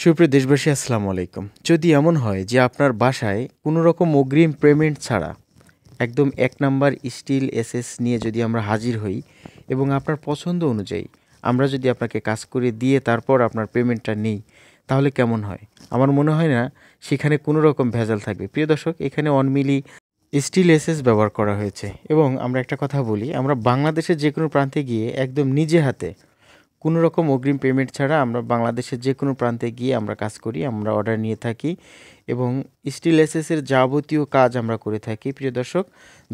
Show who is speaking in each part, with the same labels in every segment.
Speaker 1: সুপ্রিয় দেশবাসী, আসসালামু আলাইকুম। যদি এমন হয় যে আপনার বাসায় কোনো রকম অগ্রিম পেমেন্ট ছাড়া একদম ১ নাম্বার স্টিল এসএস নিয়ে যদি আমরা হাজির হই এবং আপনার পছন্দ অনুযায়ী আমরা যদি আপনাকে কাজ করে দিয়ে তারপর আপনার পেমেন্টটা নেই, তাহলে কেমন হয়? আমার মনে হয় না সেখানে কোনো রকম ভেজাল থাকবে। প্রিয় দর্শক, এখানে 1 মিলি স্টিল এসএস ব্যবহার করা হয়েছে এবং আমরা একটা কথা বলি, আমরা বাংলাদেশের যেকোনো প্রান্তে গিয়ে একদম নিজে হাতে কোনো রকম অগ্রিম পেমেন্ট ছাড়া আমরা বাংলাদেশের যেকোনো প্রান্তে গিয়ে আমরা কাজ করি, আমরা অর্ডার নিয়ে থাকি এবং স্টিল এসএসের যাবতীয় কাজ আমরা করে থাকি। প্রিয় দর্শক,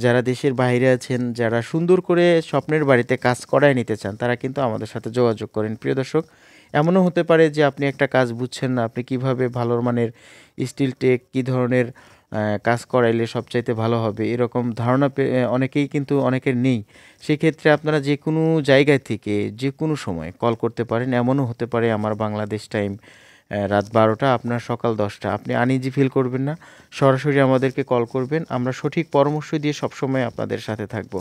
Speaker 1: যারা দেশের বাইরে আছেন, যারা সুন্দর করে স্বপ্নের বাড়িতে কাজ করায় নিতে চান, তারা কিন্তু আমাদের সাথে যোগাযোগ করেন। প্রিয় দর্শক, এমনও হতে পারে যে আপনি একটা কাজ বুঝছেন না, আপনি কিভাবে ভালো মানের স্টিল টেক কী ধরনের কাজ করাইলে সবচাইতে ভালো হবে, এরকম ধারণা অনেকেই কিন্তু অনেকের নেই। সেক্ষেত্রে আপনারা যেকোনো জায়গায় থেকে যেকোনো সময় কল করতে পারেন। এমনও হতে পারে আমার বাংলাদেশ টাইম রাত ১২টা, আপনার সকাল ১০টা। আপনি আনইজি ফিল করবেন না। সরাসরি আমাদেরকে কল করবেন। আমরা সঠিক পরামর্শ দিয়ে সবসময় আপনাদের সাথে থাকব।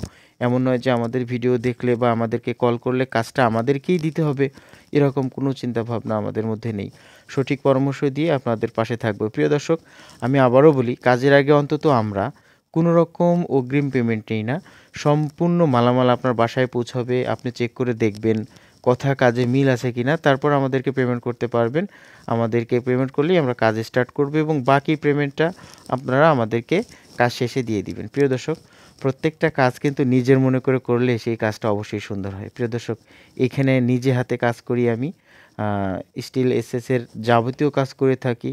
Speaker 1: এমন নয় যে আমাদের ভিডিও দেখলে বা আমাদেরকে কল করলে কাজটা আমাদেরকেই দিতে হবে, এরকম কোনো চিন্তাভাবনা আমাদের মধ্যে নেই। সঠিক পরামর্শ দিয়ে আপনাদের পাশে থাকব। প্রিয় দর্শক, আমি আবারও বলি, কাজের আগে অন্তত আমরা কোনো রকম অগ্রিম পেমেন্ট নেই না। সম্পূর্ণ মালামাল আপনার বাসায় পৌঁছাবে। আপনি চেক করে দেখবেন কথা কাজে মিল আছে কিনা, তারপর আমাদেরকে পেমেন্ট করতে পারবেন। আমাদেরকে পেমেন্ট করলেই আমরা কাজ স্টার্ট করব এবং বাকি পেমেন্টটা আপনারা আমাদেরকে কাজ শেষে দিয়ে দিবেন। প্রিয় দর্শক, প্রত্যেকটা কাজ কিন্তু নিজের মনে করে করলে সেই কাজটা অবশ্যই সুন্দর হয়। প্রিয় দর্শক, এখানে নিজে হাতে কাজ করি আমি। স্টিল এসএসের যাবতীয় কাজ করে থাকি।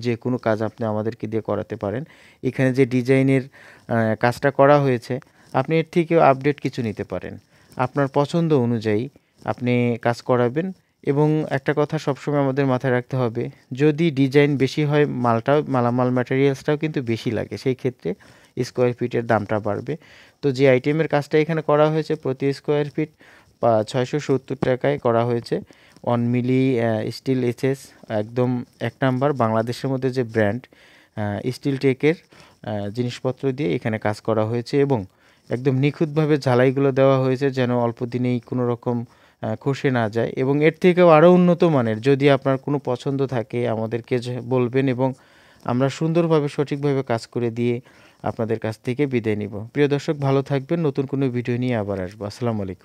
Speaker 1: যে কোনো কাজ আপনি আমাদেরকে দিয়ে করাতে পারেন। এখানে যে ডিজাইনের কাজটা করা হয়েছে, আপনি এর থেকেও আপডেট কিছু নিতে পারেন। আপনার পছন্দ অনুযায়ী আপনি কাজ করাবেন এবং একটা কথা সবসময় আমাদের মাথায় রাখতে হবে, যদি ডিজাইন বেশি হয় মালামাল ম্যাটেরিয়ালসটাও কিন্তু বেশি লাগে। সেই ক্ষেত্রে স্কোয়ার ফিটের দামটা বাড়বে। তো যে আইটেমের কাজটা এখানে করা হয়েছে প্রতি স্কোয়ার ফিট ৬৭০ টাকায় করা হয়েছে। 1 মিলি স্টিল এসএস, একদম ১ নাম্বার বাংলাদেশের মধ্যে যে ব্র্যান্ড স্টিল টেকের জিনিসপত্র দিয়ে এখানে কাজ করা হয়েছে এবং একদম নিখুঁতভাবে ঝালাইগুলো দেওয়া হয়েছে যেন অল্প দিনেই কোনো রকম খসে না যায় এবং এর থেকেও আরও উন্নত মানের যদি আপনার কোনো পছন্দ থাকে আমাদেরকে বলবেন এবং আমরা সুন্দরভাবে সঠিকভাবে কাজ করে দিয়ে আপনাদের কাছ থেকে বিদায় নিব। প্রিয় দর্শক, ভালো থাকবেন। নতুন কোনো ভিডিও নিয়ে আবার আসবো। আসসালামু আলাইকুম।